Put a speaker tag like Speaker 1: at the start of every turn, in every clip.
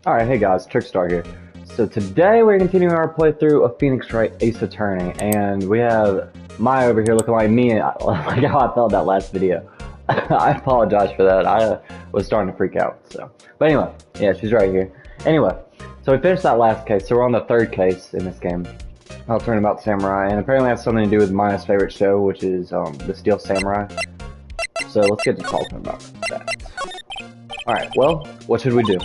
Speaker 1: Alright, hey guys, Trickstar here. So today we're continuing our playthrough of Phoenix Wright Ace Attorney, and we have Maya over here looking like me, like how I felt that last video. I apologize for that, I was starting to freak out, so. But anyway, yeah, she's right here. Anyway, so we finished that last case, so we're on the third case in this game. Turnabout Samurai, and apparently it has something to do with Maya's favorite show, which is the Steel Samurai. So let's get to talking about that. Alright, well, what should we do?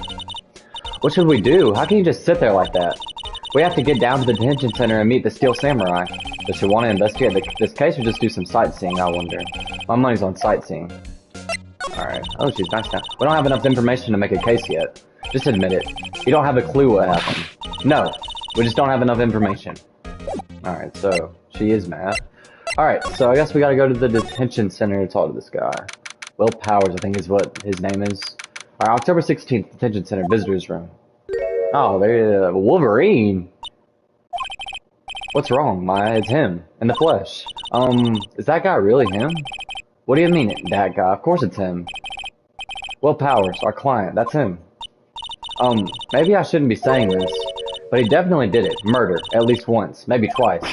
Speaker 1: What should we do? How can you just sit there like that? We have to get down to the detention center and meet the Steel Samurai. Does she want to investigate this case or just do some sightseeing, I wonder? My money's on sightseeing. Alright. Oh, she's nice now. We don't have enough information to make a case yet. Just admit it. You don't have a clue what happened. No. We just don't have enough information. Alright, so she is mad. Alright, so I guess we gotta go to the detention center to talk to this guy. Will Powers, I think is what his name is. Alright, October 16th, detention center, visitors room. Oh, there's Wolverine. What's wrong, Maya? It's him, in the flesh. Is that guy really him? What do you mean, that guy? Of course it's him. Will Powers, our client, that's him. Maybe I shouldn't be saying this, but he definitely did it. Murder, at least once, maybe twice.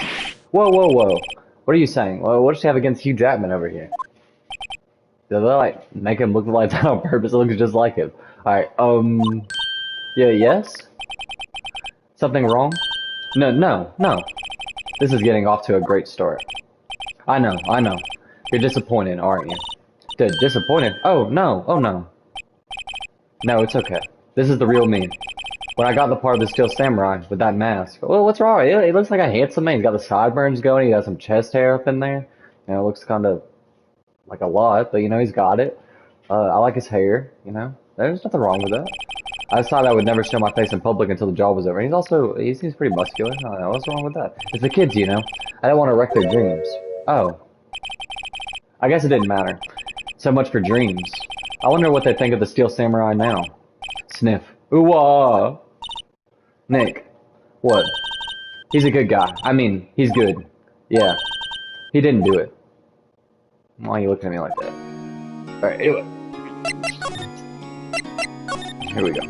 Speaker 1: Whoa, whoa, whoa. What are you saying? Well, what does she have against Hugh Jackman over here? Did they, like, make him look like that on purpose? It looks just like him. Alright, yeah, yes? Something wrong? No. This is getting off to a great start. I know. You're disappointed, aren't you? Good, disappointed? Oh, no. No, it's okay. This is the real me. When I got the part of the Steel Samurai with that mask. Well, what's wrong? He looks like a handsome man. He's got the sideburns going. He got some chest hair up in there. You know, it looks kind of like a lot, but you know, he's got it. I like his hair, you know. There's nothing wrong with that. I decided I would never show my face in public until the job was over. He seems pretty muscular. I don't know, what's wrong with that? It's the kids, you know. I don't want to wreck their dreams. Oh. I guess it didn't matter. So much for dreams. I wonder what they think of the Steel Samurai now. Sniff. Ooh-wah! Nick. What? He's a good guy. I mean, he's good. Yeah. He didn't do it. Why are you looking at me like that? Alright, anyway. Here we go.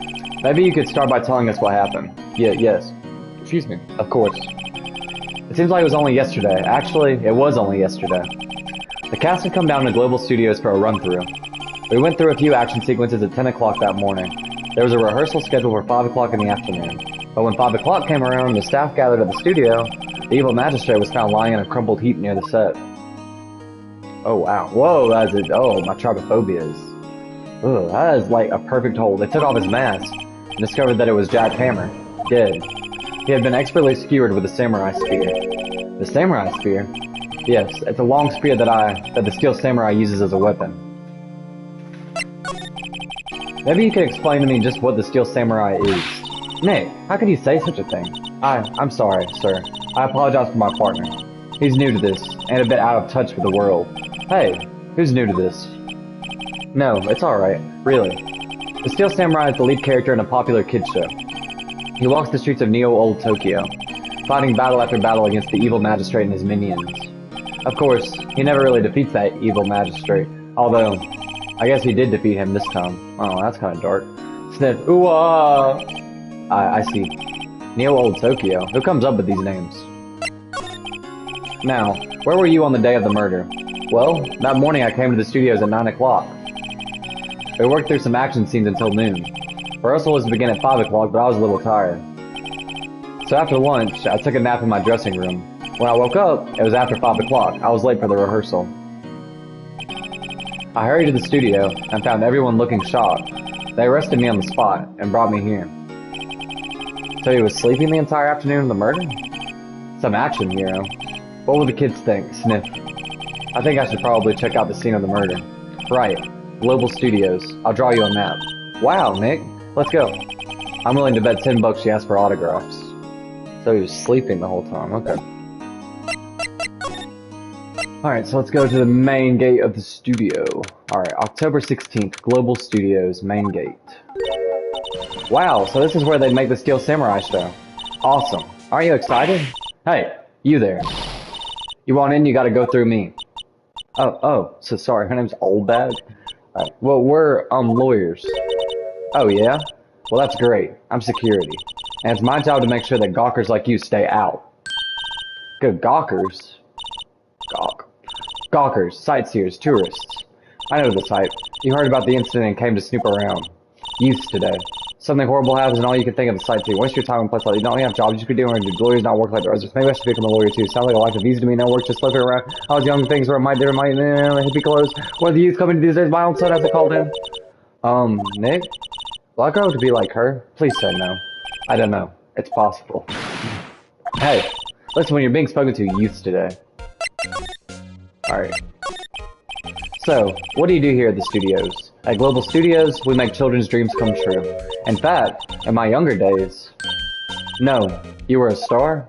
Speaker 1: Maybe you could start by telling us what happened. Yes. Excuse me. Of course. It seems like it was only yesterday. Actually, it was only yesterday. The cast had come down to Global Studios for a run-through. We went through a few action sequences at 10 o'clock that morning. There was a rehearsal scheduled for 5 o'clock in the afternoon. But when 5 o'clock came around and the staff gathered at the studio, the evil magistrate was found lying in a crumpled heap near the set. Oh wow. Whoa, that is my trypophobia is. Ugh, that is like a perfect hole. They took off his mask and discovered that it was Jack Hammer, dead. He had been expertly skewered with a samurai spear. The samurai spear? Yes, it's a long spear that the Steel Samurai uses as a weapon. Maybe you could explain to me just what the Steel Samurai is. Nick, how could you say such a thing? I'm sorry, sir. I apologize for my partner. He's new to this, and a bit out of touch with the world. Hey, who's new to this? No, it's alright. Really. The Steel Samurai is the lead character in a popular kids show. He walks the streets of Neo-Old Tokyo, fighting battle after battle against the evil magistrate and his minions. Of course, he never really defeats that evil magistrate, although, I guess he did defeat him this time. Oh, that's kind of dark. Sniff. Ooh-ah! I see. Neo-Old Tokyo. Who comes up with these names? Now, where were you on the day of the murder? Well, that morning I came to the studios at 9 o'clock. We worked through some action scenes until noon. Rehearsal was to begin at 5 o'clock, but I was a little tired. So after lunch, I took a nap in my dressing room. When I woke up, it was after 5 o'clock. I was late for the rehearsal. I hurried to the studio and found everyone looking shocked. They arrested me on the spot and brought me here. So he was sleeping the entire afternoon of the murder? Some action hero. What will the kids think? Sniff. I think I should probably check out the scene of the murder. Right. Global Studios. I'll draw you a map. Wow, Nick. Let's go. I'm willing to bet $10 she asked for autographs. So he was sleeping the whole time. Okay. Alright, so let's go to the main gate of the studio. Alright, October 16th, Global Studios, main gate. Wow, so this is where they make the Steel Samurai show. Awesome. Aren't you excited? Hey, you there. You want in, you gotta go through me. Oh, so sorry, her name's Oldbag? Alright, well, we're, lawyers. Oh, yeah? Well, that's great. I'm security. And it's my job to make sure that gawkers like you stay out. Good gawkers? Gawk. Gawkers, sightseers, tourists. I know the type. You heard about the incident and came to snoop around. Youths today. Something horrible happens and all you can think of is sightseeing. Waste your time in place like you don't have jobs you could do and lawyers not work like the rest of us. Maybe I should become a lawyer too. Sounds like a life of easy to me, no work, just living around. I was young, things were my hippie clothes. What are the youth coming to these days? My own son has to call them. Nick? Will I grow to be like her? Please say no. I don't know. It's possible. Hey, listen, when you're being spoken to, youths today. Alright. So, what do you do here at the studios? At Global Studios, we make children's dreams come true. In fact, in my younger days... No, you were a star?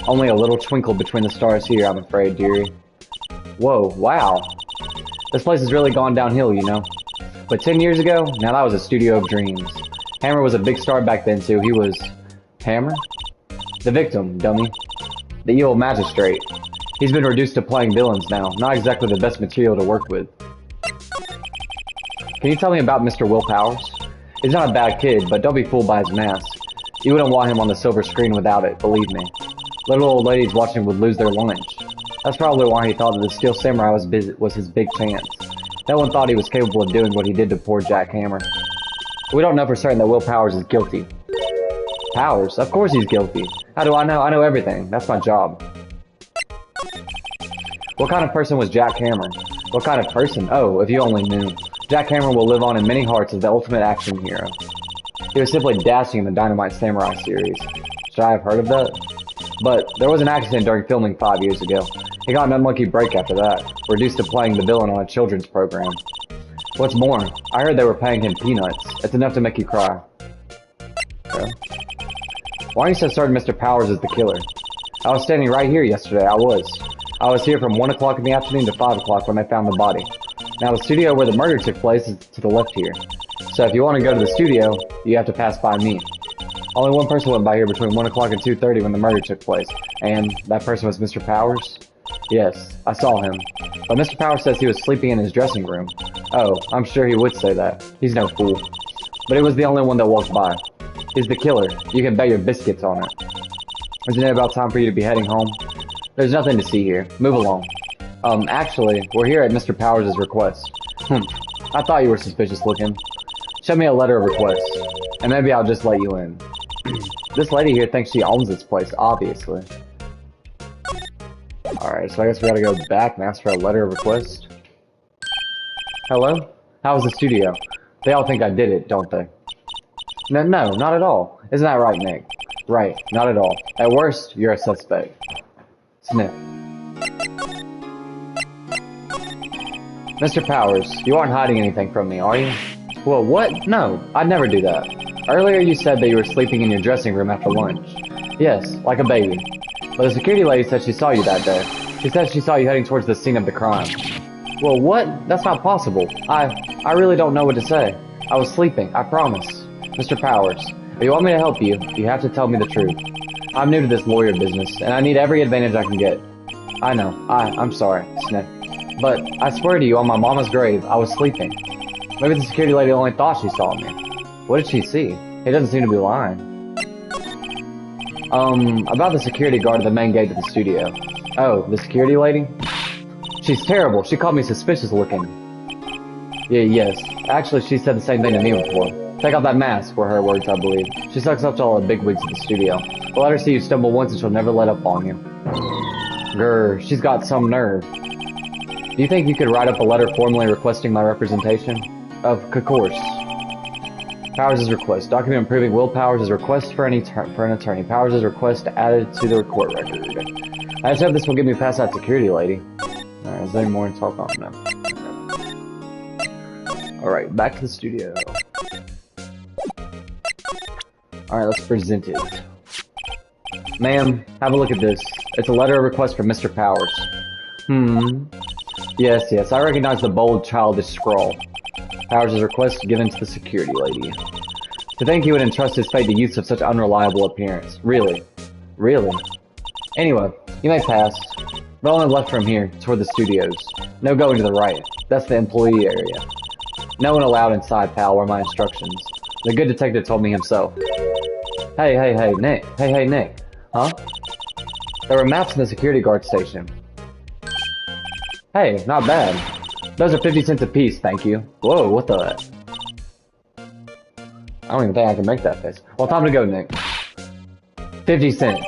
Speaker 1: Only a little twinkle between the stars here, I'm afraid, dearie. Whoa, wow. This place has really gone downhill, you know. But 10 years ago, now that was a studio of dreams. Hammer was a big star back then, too. He was... Hammer? The victim, dummy. The evil magistrate. He's been reduced to playing villains now. Not exactly the best material to work with. Can you tell me about Mr. Will Powers? He's not a bad kid, but don't be fooled by his mask. You wouldn't want him on the silver screen without it, believe me. Little old ladies watching would lose their lunch. That's probably why he thought that the Steel Samurai was his big chance. No one thought he was capable of doing what he did to poor Jack Hammer. We don't know for certain that Will Powers is guilty. Powers? Of course he's guilty. How do I know? I know everything. That's my job. What kind of person was Jack Hammer? What kind of person? Oh, if you only knew. Jack Hammer will live on in many hearts as the ultimate action hero. He was simply dashing in the Dynamite Samurai series. Should I have heard of that? But there was an accident during filming 5 years ago. He got an unlucky break after that, reduced to playing the villain on a children's program. What's more, I heard they were paying him peanuts. It's enough to make you cry. Okay. Why are you so certain Mr. Powers is the killer? I was standing right here yesterday, I was here from 1 o'clock in the afternoon to 5 o'clock when they found the body. Now the studio where the murder took place is to the left here. So if you want to go to the studio, you have to pass by me. Only one person went by here between 1 o'clock and 2:30 when the murder took place. And that person was Mr. Powers? Yes, I saw him. But Mr. Powers says he was sleeping in his dressing room. Oh, I'm sure he would say that. He's no fool. But he was the only one that walked by. He's the killer. You can bet your biscuits on it. Isn't it about time for you to be heading home? There's nothing to see here. Move along. Actually, we're here at Mr. Powers' request. I thought you were suspicious looking. Show me a letter of request, and maybe I'll just let you in. This lady here thinks she owns this place, obviously. Alright, so I guess we gotta go back and ask for a letter of request. Hello? How was the studio? They all think I did it, don't they? No, not at all. Isn't that right, Nick? Right, not at all. At worst, you're a suspect. Sniff. Mr. Powers, you aren't hiding anything from me, are you? Well, what? No, I'd never do that. Earlier you said that you were sleeping in your dressing room after lunch. Yes, like a baby. But the security lady said she saw you that day. She said she saw you heading towards the scene of the crime. Well, what? That's not possible. I really don't know what to say. I was sleeping, I promise. Mr. Powers, if you want me to help you, you have to tell me the truth. I'm new to this lawyer business, and I need every advantage I can get. I know. I'm sorry, Sniff. But I swear to you, on my mama's grave, I was sleeping. Maybe the security lady only thought she saw me. What did she see? He doesn't seem to be lying. About the security guard at the main gate to the studio. Oh, the security lady? She's terrible. She called me suspicious looking. Yes. Actually, she said the same thing to me before. Take off that mask, were her words, I believe. She sucks up to all the bigwigs at the studio. But let her see you stumble once and she'll never let up on you. Grr, she's got some nerve. Do you think you could write up a letter formally requesting my representation? Of course. Powers' request. Document approving Will Powers' request for an attorney. Powers' request added to the court record. I just hope this will get me past that security lady. Alright, is there any more to talk on? No. Alright, back to the studio. Alright, let's present it. Ma'am, have a look at this. It's a letter of request from Mr. Powers. Yes, I recognize the bold, childish scrawl. Powers' request given to the security lady. To think he would entrust his fate to youths of such unreliable appearance. Really? Anyway, you may pass. But only left from here, toward the studios. No going to the right. That's the employee area. No one allowed inside, pal, were my instructions. The good detective told me himself. Hey, Nick. Hey, Nick. Huh? There were maps in the security guard station. Hey, not bad. Those are 50 cents a piece, thank you. Whoa, what the... I don't even think I can make that face. Well, time to go, Nick. 50 cents.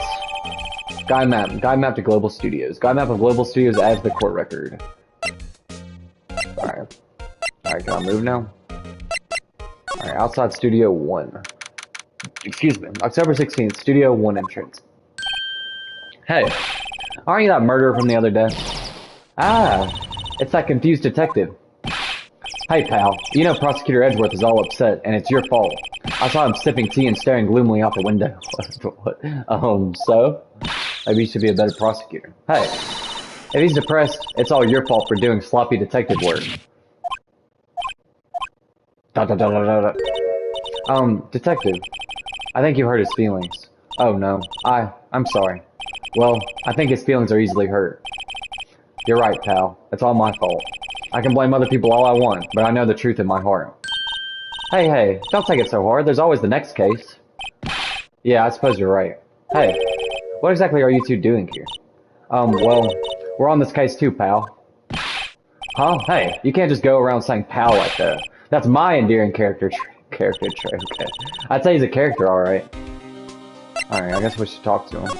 Speaker 1: Guide map to Global Studios. Guide map of Global Studios adds the court record. Alright. Alright, can I move now? Alright, outside Studio 1. Excuse me. October 16th, Studio 1 entrance. Hey, aren't you that murderer from the other day? Ah, it's that confused detective. Hey, pal. You know Prosecutor Edgeworth is all upset, and it's your fault. I saw him sipping tea and staring gloomily out the window. So? Maybe you should be a better prosecutor. Hey, if he's depressed, it's all your fault for doing sloppy detective work. Detective, I think you hurt his feelings. Oh no, I'm sorry. Well, I think his feelings are easily hurt. You're right, pal. It's all my fault. I can blame other people all I want, but I know the truth in my heart. Hey, don't take it so hard. There's always the next case. Yeah, I suppose you're right. Hey, what exactly are you two doing here? Well, we're on this case too, pal. Huh? Hey, you can't just go around saying pal like that. That's my endearing character trait, okay. I'd say he's a character, alright. Alright, I guess we should talk to him.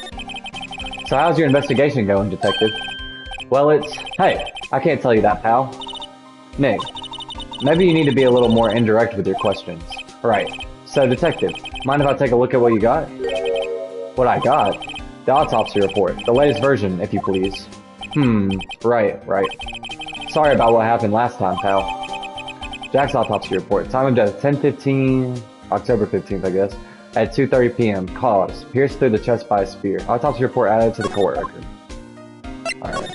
Speaker 1: So how's your investigation going, detective? Well, hey, I can't tell you that, pal. Nick, maybe you need to be a little more indirect with your questions. Right. So, detective, mind if I take a look at what you got? What I got? The autopsy report. The latest version, if you please. Right. Sorry about what happened last time, pal. Jack's autopsy report. Time of death, 10:15, October 15th, I guess, at 2:30 p.m. Cause, pierced through the chest by a spear. Autopsy report added to the court record. Alright.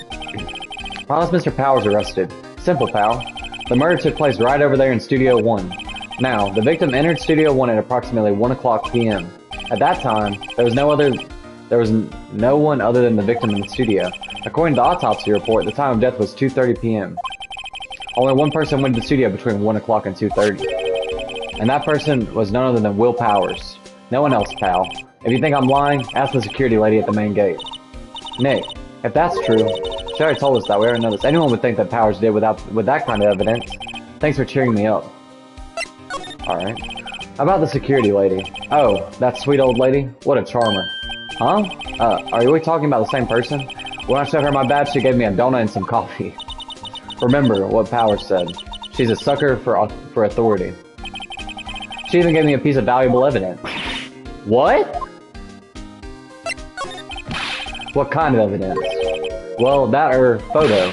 Speaker 1: Why was Mr. Powers arrested? Simple, pal. The murder took place right over there in Studio 1. Now, the victim entered Studio 1 at approximately 1 o'clock p.m. At that time, there was no one other than the victim in the studio. According to the autopsy report, the time of death was 2:30 p.m. Only one person went to the studio between 1 o'clock and 2:30. And that person was none other than Will Powers. No one else, pal. If you think I'm lying, ask the security lady at the main gate. Nick, if that's true, she already told us that. We already know this. Anyone would think that Powers did with that kind of evidence. Thanks for cheering me up. Alright. About the security lady. Oh, that sweet old lady? What a charmer. Huh? Are we talking about the same person? When I showed her my badge, she gave me a donut and some coffee. Remember what Powers said. She's a sucker for authority. She even gave me a piece of valuable evidence. What? What kind of evidence? Well, that photo.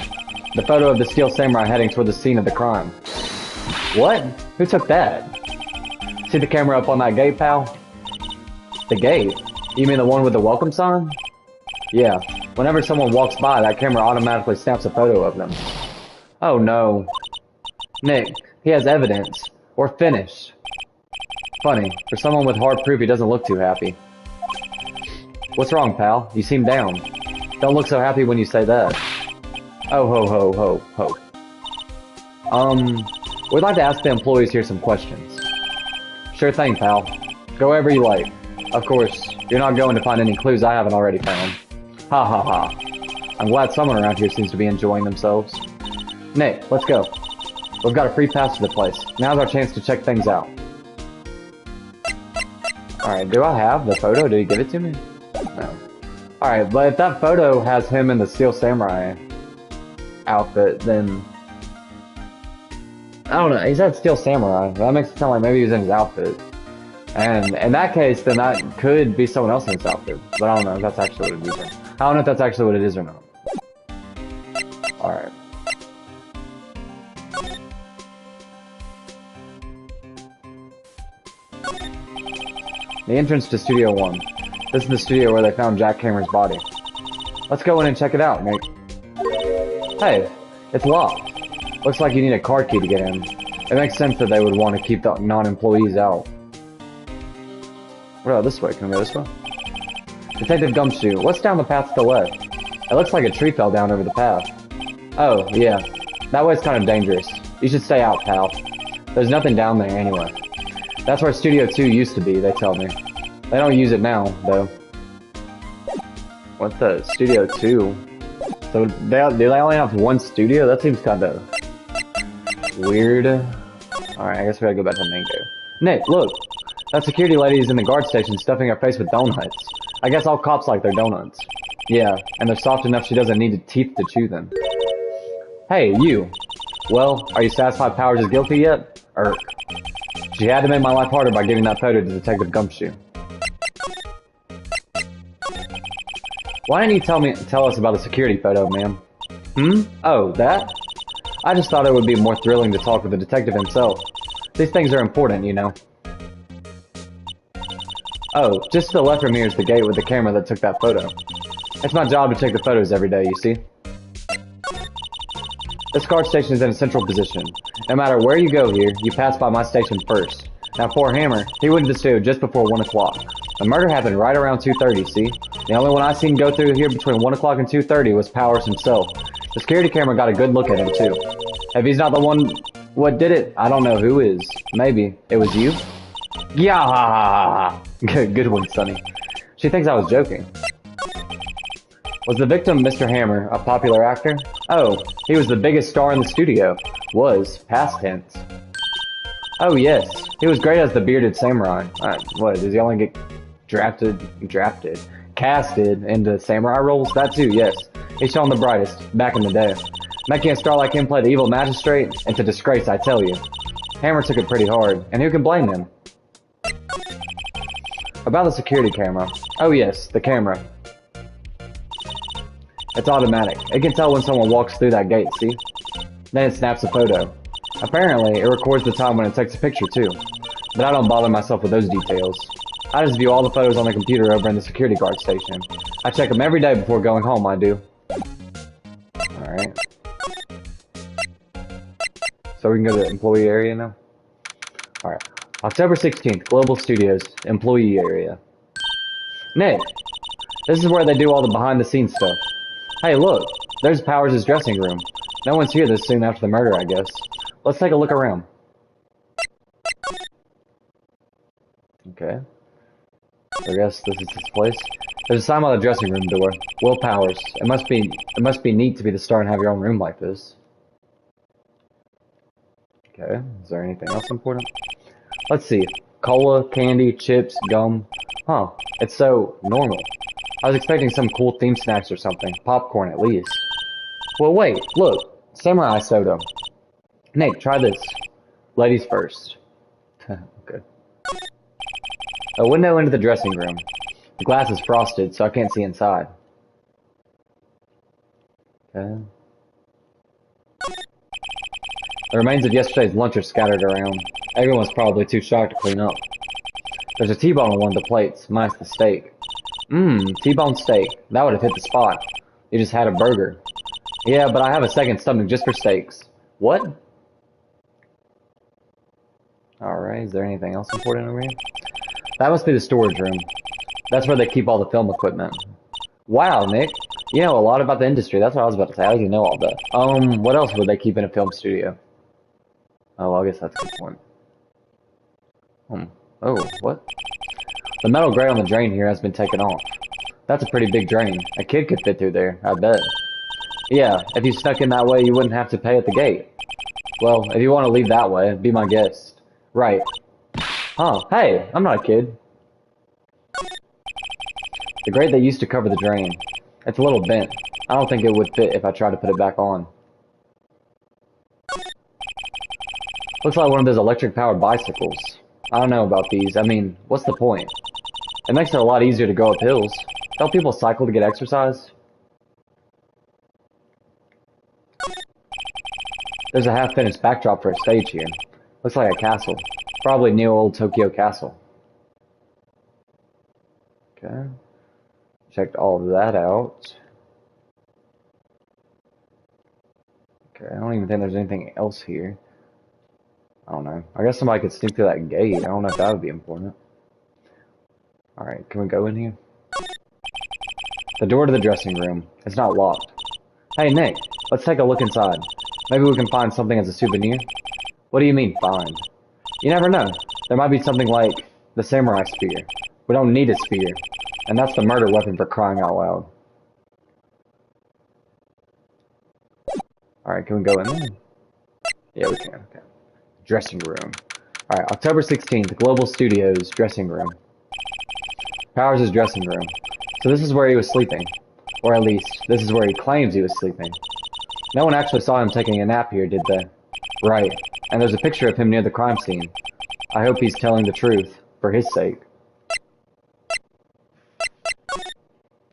Speaker 1: The photo of the Steel Samurai heading toward the scene of the crime. What? Who took that? See the camera up on that gate, pal? The gate? You mean the one with the welcome sign? Yeah. Whenever someone walks by, that camera automatically snaps a photo of them. Oh no. Nick, he has evidence. We're finished. Funny, for someone with hard proof, he doesn't look too happy. What's wrong, pal? You seem down. Don't look so happy when you say that. Oh, ho. We'd like to ask the employees here some questions. Sure thing, pal. Go wherever you like. Of course, you're not going to find any clues I haven't already found. Ha. I'm glad someone around here seems to be enjoying themselves. Nick, let's go. We've got a free pass to the place. Now's our chance to check things out. Alright, do I have the photo? Did he give it to me? No. Alright, but if that photo has him in the Steel Samurai outfit, then... I don't know, he said Steel Samurai. That makes it sound like maybe he was in his outfit. And in that case, then that could be someone else in his outfit. But I don't know if that's actually what it is. I don't know if that's actually what it is or not. Alright. The entrance to Studio 1. This is the studio where they found Jack Cameron's body. Let's go in and check it out, Nick. Hey, it's locked. Looks like you need a card key to get in. It makes sense that they would want to keep the non-employees out. What about this way? Can we go this way? Detective Gumshoe, what's down the path to the left? It looks like a tree fell down over the path. Oh, yeah. That way's kind of dangerous. You should stay out, pal. There's nothing down there anyway. That's where Studio 2 used to be, they tell me. They don't use it now, though. What the? Studio 2? So, do they only have one studio? That seems kinda weird. Alright, I guess we gotta go back to the main game. Nick, look! That security lady is in the guard station stuffing her face with donuts. I guess all cops like their donuts. Yeah, and they're soft enough she doesn't need teeth to chew them. Hey, you! Well, are you satisfied Powers is guilty yet? She had to make my life harder by giving that photo to Detective Gumshoe. Why didn't you tell us about the security photo, ma'am? Oh, that? I just thought it would be more thrilling to talk with the detective himself. These things are important, you know. Oh, just to the left from here is the gate with the camera that took that photo. It's my job to take the photos every day, you see. This guard station is in a central position. No matter where you go here, you pass by my station first. Now, poor Hammer, he went to the studio just before 1 o'clock. The murder happened right around 2:30, see? The only one I seen go through here between 1 o'clock and 2:30 was Powers himself. The security camera got a good look at him, too. If he's not the one what did it, I don't know who is. Maybe. It was you? Yeah! Good one, Sonny. She thinks I was joking. Was the victim Mr. Hammer, a popular actor? Oh, he was the biggest star in the studio. Was. Past tense. Oh, yes. He was great as the bearded samurai. What, does he only get casted into samurai roles? That too, yes. He's shown the brightest, back in the day. Making a star like him play the evil magistrate? It's a disgrace, I tell you. Hammer took it pretty hard, and who can blame him? About the security camera. Oh yes, the camera. It's automatic. It can tell when someone walks through that gate, see? Then it snaps a photo. Apparently, it records the time when it takes a picture too. But I don't bother myself with those details. I just view all the photos on the computer over in the security guard station. I check them every day before going home, I do. Alright. So we can go to the employee area now? Alright. October 16th, Global Studios, employee area. Nick! This is where they do all the behind-the-scenes stuff. Hey, look! There's Powers' dressing room. No one's here this soon after the murder, I guess. Let's take a look around. Okay. I guess this is his place. There's a sign by the dressing room door. Will Powers. It must be neat to be the star and have your own room like this. Okay. Is there anything else important? Let's see. Cola, candy, chips, gum. Huh. It's so normal. I was expecting some cool themed snacks or something. Popcorn, at least. Well, wait. Look. Samurai soda. Nick, try this. Ladies first. Okay. A window into the dressing room. The glass is frosted, so I can't see inside. Okay. The remains of yesterday's lunch are scattered around. Everyone's probably too shocked to clean up. There's a T-bone on one of the plates, minus the steak. T-bone steak. That would have hit the spot. You just had a burger. Yeah, but I have a second stomach just for steaks. What? Alright, is there anything else important over here? That must be the storage room. That's where they keep all the film equipment. Wow, Nick. You know a lot about the industry. That's what I was about to say. How do you know all that? What else would they keep in a film studio? Oh, well, I guess that's a good point. Oh, what? The metal grate on the drain here has been taken off. That's a pretty big drain. A kid could fit through there, I bet. Yeah, if you snuck in that way, you wouldn't have to pay at the gate. Well, if you want to leave that way, be my guest. Right. Huh, hey, I'm not a kid. The grate that used to cover the drain. It's a little bent. I don't think it would fit if I tried to put it back on. Looks like one of those electric-powered bicycles. I don't know about these. I mean, what's the point? It makes it a lot easier to go up hills. Don't people cycle to get exercise? There's a half-finished backdrop for a stage here. Looks like a castle. Probably New Old Tokyo Castle. Okay. Checked all of that out. Okay, I don't even think there's anything else here. I don't know. I guess somebody could sneak through that gate. I don't know if that would be important. Alright, can we go in here? The door to the dressing room. It's not locked. Hey, Nick, let's take a look inside. Maybe we can find something as a souvenir? What do you mean, find? You never know. There might be something like the samurai spear. We don't need a spear. And that's the murder weapon for crying out loud. Alright, can we go in there? Yeah, we can. Okay. Dressing room. Alright, October 16th, Global Studios dressing room. Powers' dressing room. So this is where he was sleeping. Or at least, this is where he claims he was sleeping. No one actually saw him taking a nap here, did they? Right. And there's a picture of him near the crime scene. I hope he's telling the truth, for his sake.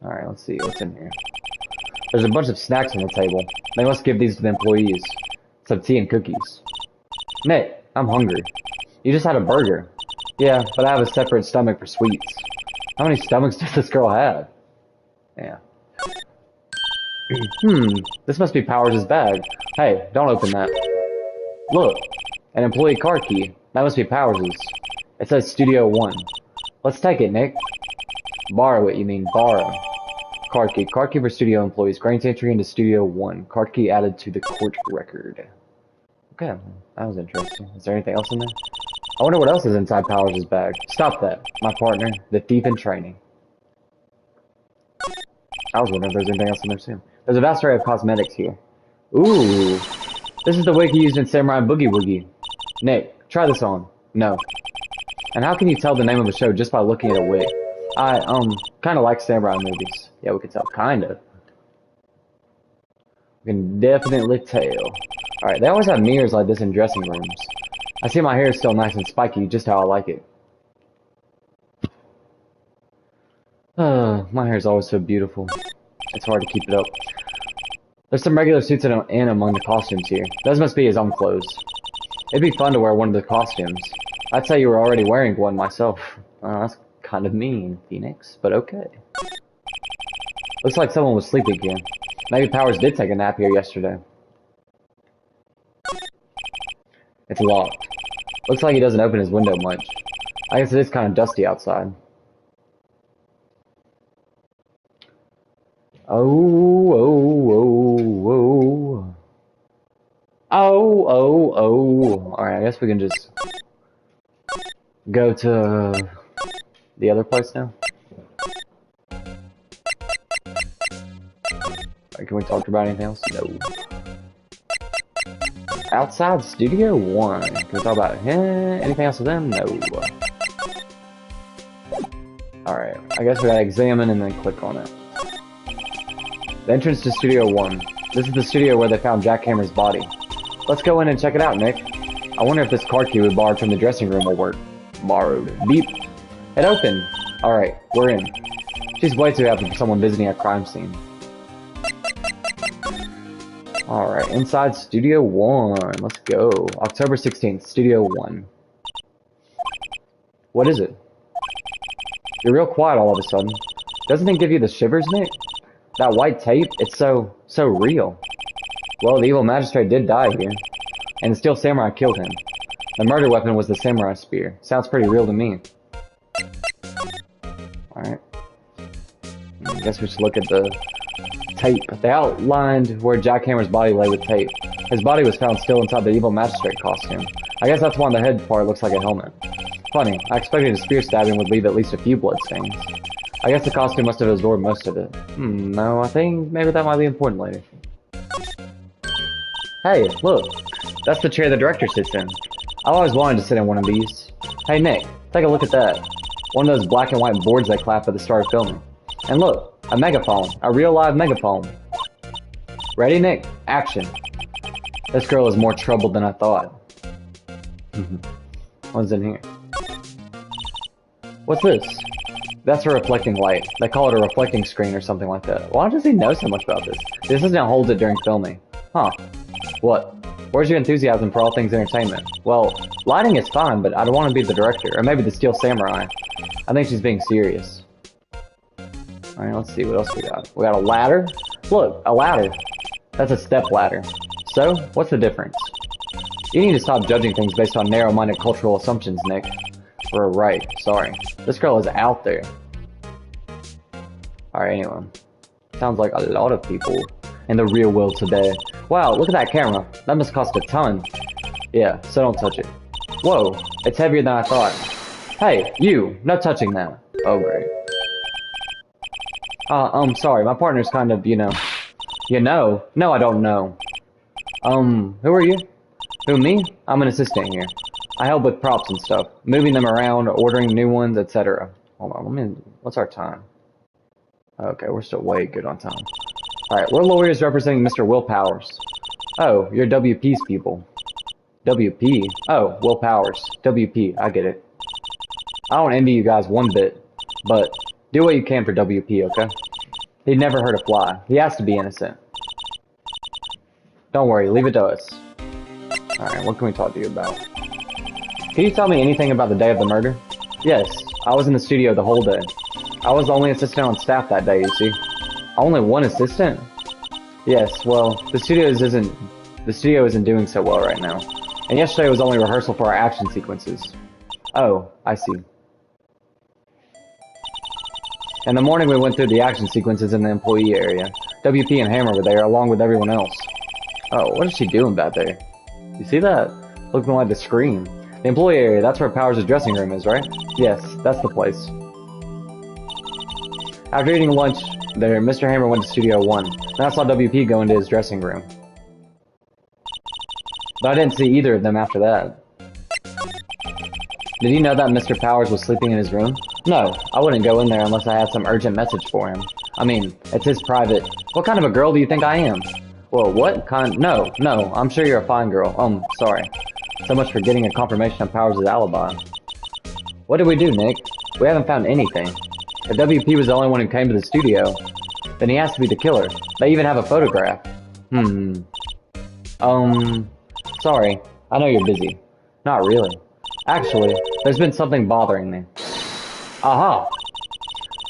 Speaker 1: Alright, let's see what's in here. There's a bunch of snacks on the table. They must give these to the employees. Some tea and cookies. Nick, I'm hungry. You just had a burger. Yeah, but I have a separate stomach for sweets. How many stomachs does this girl have? Yeah. This must be Powers' bag. Hey, don't open that. Look, an employee car key. That must be Powers'. It says Studio 1. Let's take it, Nick. Borrow it, you mean borrow. Card key. Card key for studio employees. Grant entry into Studio 1. Card key added to the court record. Okay, that was interesting. Is there anything else in there? I wonder what else is inside Powers' bag. Stop that, my partner, the thief in training. I was wondering if there's anything else in there too. There's a vast array of cosmetics here. Ooh, this is the wig he used in Samurai Boogie Woogie. Nick, try this on. No. And how can you tell the name of a show just by looking at a wig? I, kind of like samurai movies. Yeah, we can tell. Kind of. We can definitely tell. Alright, they always have mirrors like this in dressing rooms. I see my hair is still nice and spiky, just how I like it. My hair is always so beautiful. It's hard to keep it up. There's some regular suits in among the costumes here. Those must be his own clothes. It'd be fun to wear one of the costumes. I'd say you were already wearing one myself. That's kind of mean, Phoenix, but okay. Looks like someone was sleeping here. Maybe Powers did take a nap here yesterday. It's locked. Looks like he doesn't open his window much. I guess it is kind of dusty outside. Oh. Alright, I guess we can just go to the other place now. Alright, can we talk about anything else? No. Outside Studio 1. Can we talk about anything else with them? No. Alright, I guess we gotta examine and then click on it. The entrance to Studio 1. This is the studio where they found Jack Hammer's body. Let's go in and check it out, Nick. I wonder if this card key we borrowed from the dressing room will work. Borrowed. Beep. It opened. Alright, we're in. She's way too happy for someone visiting a crime scene. Alright, inside Studio 1. Let's go. October 16th, Studio 1. What is it? You're real quiet all of a sudden. Doesn't it give you the shivers, Nick? That white tape, it's so real. Well, the evil magistrate did die here. And the steel samurai killed him. The murder weapon was the samurai spear. Sounds pretty real to me. Alright. I guess we should look at the tape. They outlined where Jack Hammer's body lay with tape. His body was found still inside the evil magistrate costume. I guess that's why the head part looks like a helmet. Funny, I expected a spear stabbing would leave at least a few blood stains. I guess the costume must have absorbed most of it. No, I think maybe that might be important later. Hey, look. That's the chair the director sits in. I've always wanted to sit in one of these. Hey Nick, take a look at that. One of those black and white boards they clap at the start of filming. And look, a megaphone. A real live megaphone. Ready, Nick? Action. This girl is more trouble than I thought. What's in here? What's this? That's a reflecting light. They call it a reflecting screen or something like that. Why does he know so much about this? This is now holds it during filming. Huh. What? Where's your enthusiasm for all things entertainment? Well, lighting is fine, but I don't want to be the director. Or maybe the Steel Samurai. I think she's being serious. Alright, let's see what else we got. We got a ladder. Look, a ladder. That's a step ladder. So, what's the difference? You need to stop judging things based on narrow-minded cultural assumptions, Nick. Or right, sorry. This girl is out there. Alright, anyway. Sounds like a lot of people in the real world today. Wow, look at that camera. That must cost a ton. Yeah, so don't touch it. Whoa, it's heavier than I thought. Hey, you, no touching that. Oh, great. Sorry, my partner's kind of, You know? No, I don't know. Who are you? Who, me? I'm an assistant here. I help with props and stuff, moving them around, ordering new ones, etc. Hold on, what's our time? Okay, we're still way good on time. Alright, we're lawyers representing Mr. Will Powers. Oh, you're WP's people. WP? Oh, Will Powers. WP, I get it. I don't envy you guys one bit, but do what you can for WP, okay? He'd never hurt a fly. He has to be innocent. Don't worry, leave it to us. Alright, what can we talk to you about? Can you tell me anything about the day of the murder? Yes, I was in the studio the whole day. I was the only assistant on staff that day, you see. Only one assistant? Yes, well, the studio isn't doing so well right now. And yesterday was only rehearsal for our action sequences. Oh, I see. In the morning we went through the action sequences in the employee area. WP and Hammer were there along with everyone else. Oh, what is she doing back there? You see that? Looking like the screen. The employee area, that's where Powers' dressing room is, right? Yes, that's the place. After eating lunch there, Mr. Hammer went to Studio 1. Then I saw WP go into his dressing room. But I didn't see either of them after that. Did you know that Mr. Powers was sleeping in his room? No, I wouldn't go in there unless I had some urgent message for him. I mean, it's his private... What kind of a girl do you think I am? Well, what kind... No, I'm sure you're a fine girl. Sorry. So much for getting a confirmation of Powers' alibi. What did we do, Nick? We haven't found anything. If WP was the only one who came to the studio, then he has to be the killer. They even have a photograph. Sorry. I know you're busy. Not really. Actually, there's been something bothering me. Aha!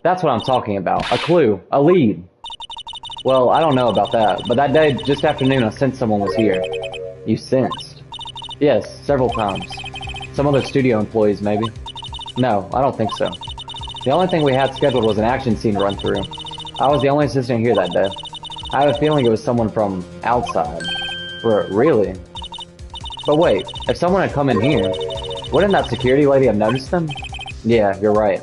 Speaker 1: That's what I'm talking about. A clue. A lead. Well, I don't know about that, but that day, just after noon, I sensed someone was here. You sensed? Yes, several times. Some other studio employees, maybe. No, I don't think so. The only thing we had scheduled was an action scene run-through. I was the only assistant here that day. I have a feeling it was someone from outside. Really? But wait, if someone had come in here, wouldn't that security lady have noticed them? Yeah, you're right.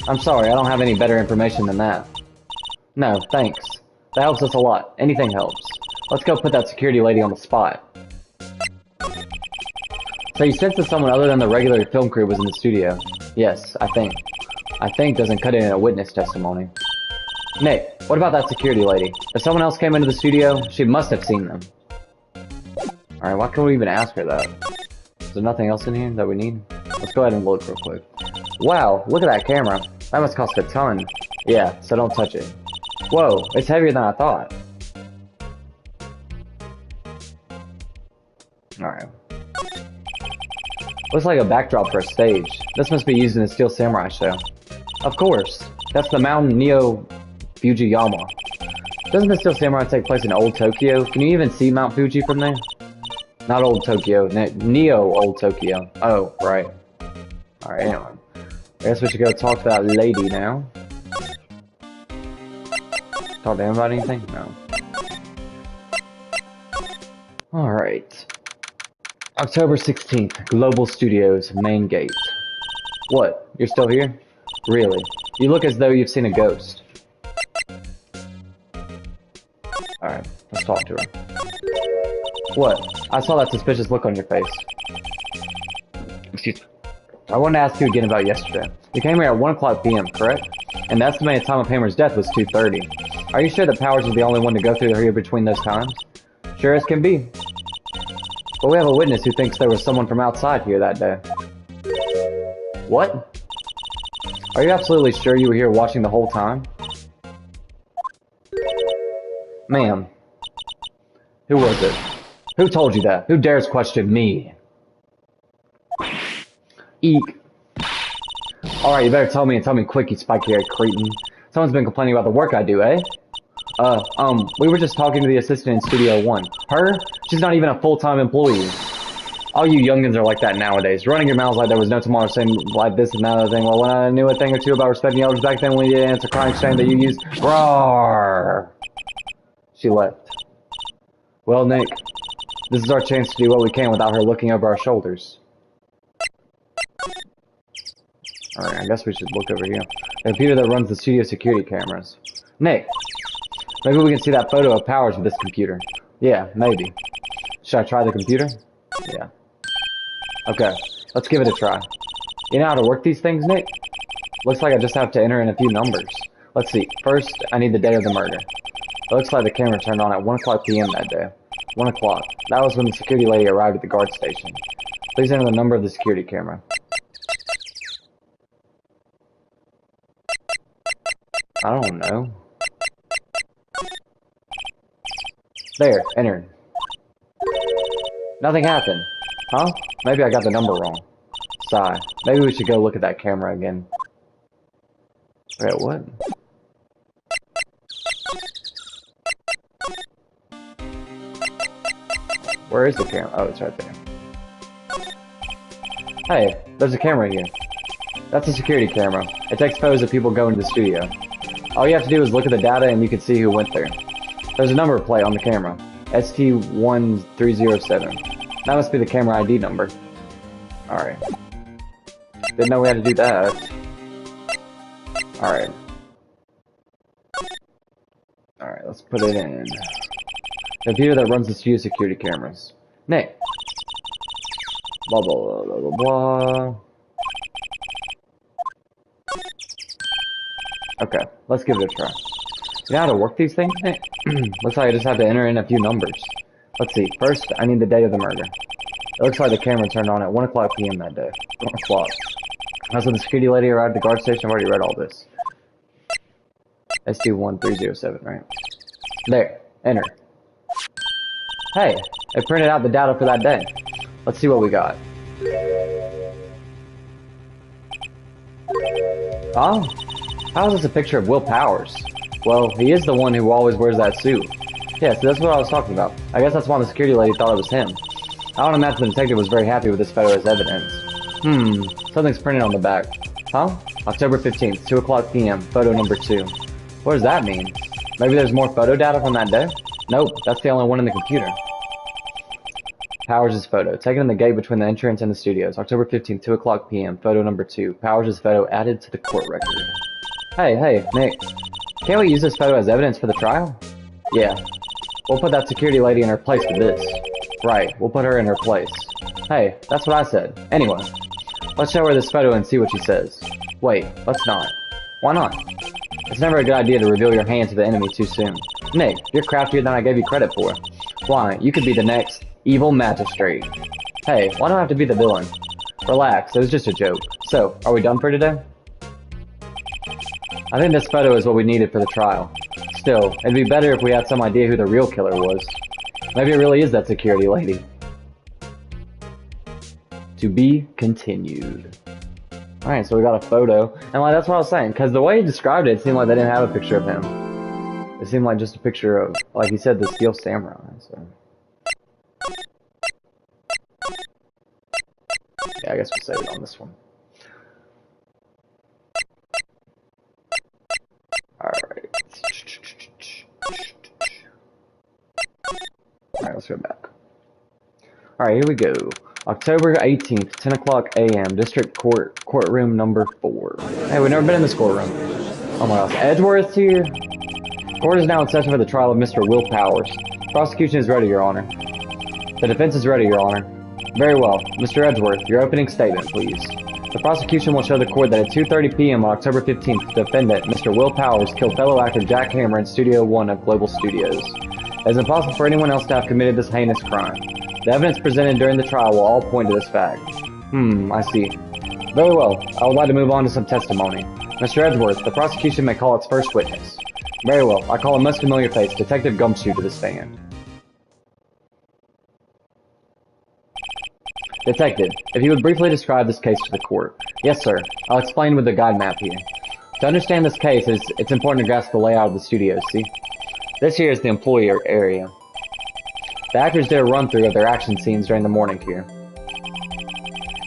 Speaker 1: I'm sorry, I don't have any better information than that. No, thanks. That helps us a lot. Anything helps. Let's go put that security lady on the spot. So you sensed that someone other than the regular film crew was in the studio? Yes, I think. I think doesn't cut it in a witness testimony. Nick, what about that security lady? If someone else came into the studio, she must have seen them. Alright, why can't we even ask her that? Is there nothing else in here that we need? Let's go ahead and look real quick. Wow, look at that camera. That must cost a ton. Yeah, so don't touch it. Whoa, it's heavier than I thought. Alright. Looks like a backdrop for a stage. This must be used in the Steel Samurai show. Of course. That's the Mount Neo Fujiyama. Doesn't the Steel Samurai take place in Old Tokyo? Can you even see Mount Fuji from there? Not Old Tokyo, Neo Old Tokyo. Oh, right. Alright, anyway. I guess we should go talk to that lady now. Talk to him about anything? No. Alright. October 16th, Global Studios, main gate. What? You're still here? Really? You look as though you've seen a ghost. Alright, let's talk to her. What? I saw that suspicious look on your face. Excuse me. I wanted to ask you again about yesterday. You came here at 1:00 p.m., correct? And the estimated time of Hammer's death was 2:30. Are you sure that Powers was the only one to go through here between those times? Sure as can be. But we have a witness who thinks there was someone from outside here that day. What? Are you absolutely sure you were here watching the whole time? Ma'am. Who was it? Who told you that? Who dares question me? Eek. Alright, you better tell me and tell me quick, you spiky-haired cretin. Someone's been complaining about the work I do, eh? We were just talking to the assistant in Studio 1. Her? She's not even a full-time employee. All you youngins are like that nowadays, running your mouths like there was no tomorrow, saying like this and that other thing. Well, when I knew a thing or two about respecting elders back then, when you didn't answer crying shame that you used, roar. She left. Well, Nick, this is our chance to do what we can without her looking over our shoulders. Alright, I guess we should look over here. The computer that runs the studio security cameras. Nick, maybe we can see that photo of Powers with this computer. Yeah, maybe. Should I try the computer? Yeah. Okay, let's give it a try. You know how to work these things, Nick? Looks like I just have to enter in a few numbers. Let's see. First, I need the day of the murder. It looks like the camera turned on at 1 o'clock p.m. that day. 1 o'clock. That was when the security lady arrived at the guard station. Please enter the number of the security camera. I don't know. There, entered. Nothing happened. Huh? Maybe I got the number wrong. Sigh. Maybe we should go look at that camera again. Wait, what? Where is the camera? Oh, it's right there. Hey, there's a camera here. That's a security camera. It takes photos of people going to the studio. All you have to do is look at the data and you can see who went there. There's a number plate on the camera. ST1307. That must be the camera ID number. Alright. Didn't know we had to do that. Alright. Alright, let's put it in. The computer that runs the studio security cameras. Nick. Blah, blah, blah, blah, blah. Okay, let's give it a try. You know how to work these things, Nick? Looks like I just have to enter in a few numbers. Let's see. First, I need the day of the murder. It looks like the camera turned on at 1 o'clock p.m. that day. 1 o'clock. That's when the security lady arrived at the guard station. I've already read all this. ST1307, right? There. Enter. Hey, it printed out the data for that day. Let's see what we got. Oh, how is this a picture of Will Powers? Well, he is the one who always wears that suit. Yeah, so that's what I was talking about. I guess that's why the security lady thought it was him. I don't imagine the detective was very happy with this photo as evidence. Something's printed on the back. Huh? October 15th, 2 o'clock p.m., photo number 2. What does that mean? Maybe there's more photo data from that day? Nope, that's the only one in the computer. Powers' photo, taken in the gate between the entrance and the studios. October 15th, 2 o'clock p.m., photo number 2. Powers' photo added to the court record. Hey, Nick. Can't we use this photo as evidence for the trial? Yeah. We'll put that security lady in her place with this. Right, we'll put her in her place. Hey, that's what I said. Anyway, let's show her this photo and see what she says. Wait, let's not. Why not? It's never a good idea to reveal your hand to the enemy too soon. Nick, you're craftier than I gave you credit for. Why, you could be the next evil magistrate. Hey, why do I have to be the villain? Relax, it was just a joke. So, are we done for today? I think this photo is what we needed for the trial. Still, it'd be better if we had some idea who the real killer was. Maybe it really is that security lady. To be continued. Alright, so we got a photo. And like, that's what I was saying, because the way he described it, it seemed like they didn't have a picture of him. It seemed like just a picture of, like he said, the Steel Samurai. So. Yeah, I guess we'll save it on this one. Alright. Alright, let's go back. Alright, here we go. October 18th, 10 o'clock a.m. District Court, courtroom number 4. Hey, we've never been in this courtroom. Oh my gosh, Edgeworth's here? Court is now in session for the trial of Mr. Will Powers. Prosecution is ready, Your Honor. The defense is ready, Your Honor. Very well. Mr. Edgeworth, your opening statement, please. The prosecution will show the court that at 2:30 p.m. on October 15th, the defendant, Mr. Will Powers, killed fellow actor Jack Hammer in Studio 1 of Global Studios. It is impossible for anyone else to have committed this heinous crime. The evidence presented during the trial will all point to this fact. I see. Very well. I would like to move on to some testimony. Mr. Edgeworth, the prosecution may call its first witness. Very well. I call a most familiar face, Detective Gumshoe, to the stand. Detective, if you would briefly describe this case to the court. Yes, sir. I'll explain with the guide map here. To understand this case, it's important to grasp the layout of the studios, see? This here is the employee area. The actors did a run-through of their action scenes during the morning here.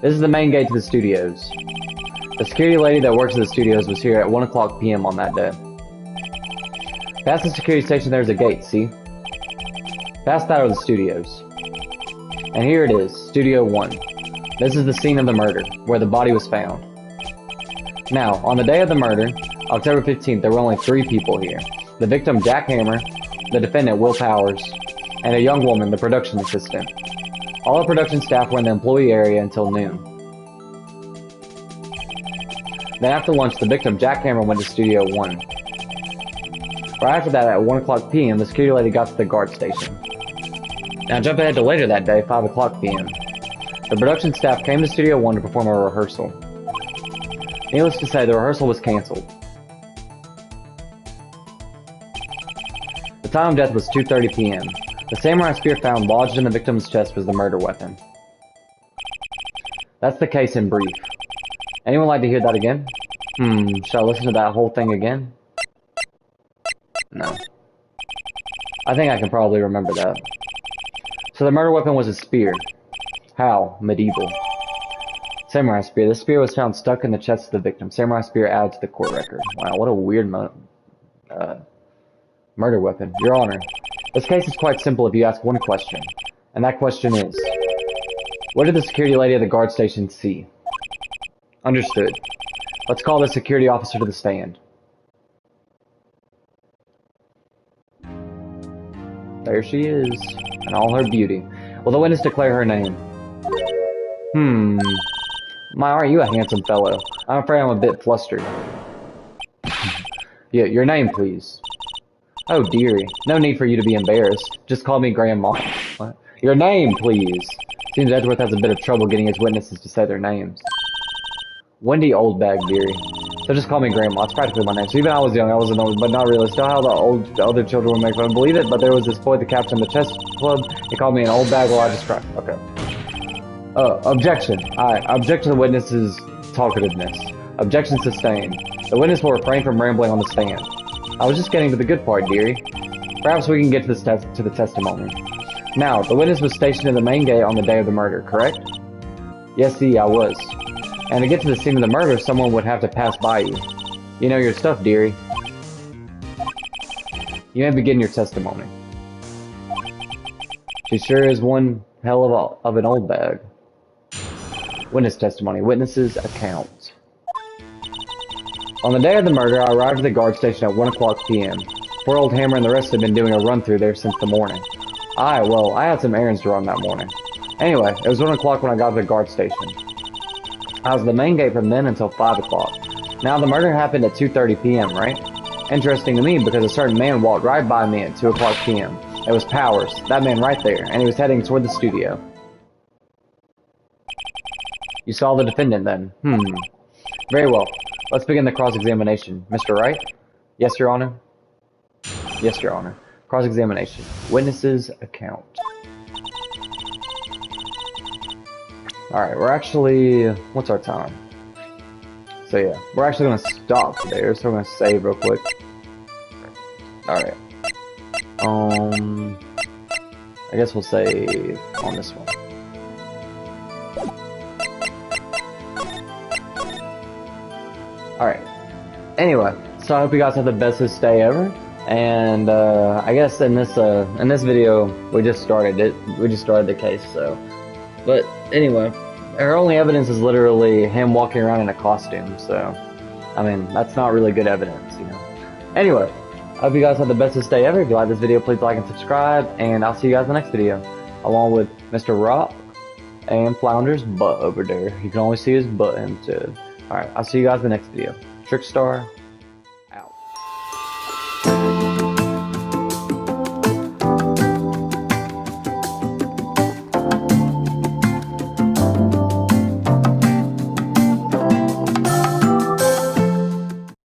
Speaker 1: This is the main gate to the studios. The security lady that works at the studios was here at 1 o'clock p.m. on that day. Past the security station there's a gate, see? Past that are the studios. And here it is, Studio 1. This is the scene of the murder, where the body was found. Now, on the day of the murder, October 15th, there were only 3 people here. The victim, Jack Hammer, the defendant, Will Powers, and a young woman, the production assistant. All the production staff were in the employee area until noon. Then after lunch, the victim, Jack Hammer, went to Studio 1. Right after that, at 1 o'clock p.m., the security lady got to the guard station. Now jump ahead to later that day, 5 o'clock p.m. The production staff came to Studio 1 to perform a rehearsal. Needless to say, the rehearsal was cancelled. The time of death was 2:30 p.m. The samurai spear found lodged in the victim's chest was the murder weapon. That's the case in brief. Anyone like to hear that again? Shall I listen to that whole thing again? No. I think I can probably remember that. So the murder weapon was a spear. How? Medieval. Samurai spear. The spear was found stuck in the chest of the victim. Samurai spear added to the court record. Wow, what a weird murder weapon. Your Honor, this case is quite simple if you ask one question. And that question is, what did the security lady at the guard station see? Understood. Let's call the security officer to the stand. There she is, in all her beauty. Will the witness declare her name? My, aren't you a handsome fellow? I'm afraid I'm a bit flustered. Yeah, your name, please. Oh, dearie. No need for you to be embarrassed. Just call me Grandma. What? Your name, please. Seems Edgeworth has a bit of trouble getting his witnesses to say their names. Wendy Oldbag, dearie. So just call me Grandma. It's practically my name. So even I was young, I was an old, but not really. Still how the other children would make fun. Believe it, but there was this boy, the captain of the chess club. He called me an old bag while I just cried. Okay. Objection. I object to the witness's talkativeness. Objection sustained. The witness will refrain from rambling on the stand. I was just getting to the good part, dearie. Perhaps we can get to the testimony. Now, the witness was stationed in the main gate on the day of the murder, correct? Yes, I was. And to get to the scene of the murder, someone would have to pass by you. You know your stuff, dearie. You may begin your testimony. She sure is one hell of an old bag. Witness testimony. Witness's account. On the day of the murder, I arrived at the guard station at 1 o'clock p.m. Poor old Hammer and the rest had been doing a run through there since the morning. I had some errands to run that morning. Anyway, it was 1 o'clock when I got to the guard station. I was at the main gate from then until 5 o'clock. Now, the murder happened at 2:30 p.m., right? Interesting to me because a certain man walked right by me at 2 o'clock p.m. It was Powers, that man right there, and he was heading toward the studio. You saw the defendant then? Very well. Let's begin the cross-examination. Mr. Wright? Yes, Your Honor? Yes, Your Honor. Cross-examination. Witness's account. Alright, we're actually... What's our time? So yeah, we're actually going to stop there, so we're going to save real quick. Alright. I guess we'll save on this one. Alright. Anyway, so I hope you guys have the bestest day ever. And I guess in this video we just started the case, so. But anyway, our only evidence is literally him walking around in a costume, so I mean that's not really good evidence, you know. Anyway, I hope you guys have the bestest day ever. If you like this video, please like and subscribe, and I'll see you guys in the next video. Along with Mr. Rock and Flounder's butt over there. You can only see his butt instead. Alright, I'll see you guys in the next video. Trickstar, out.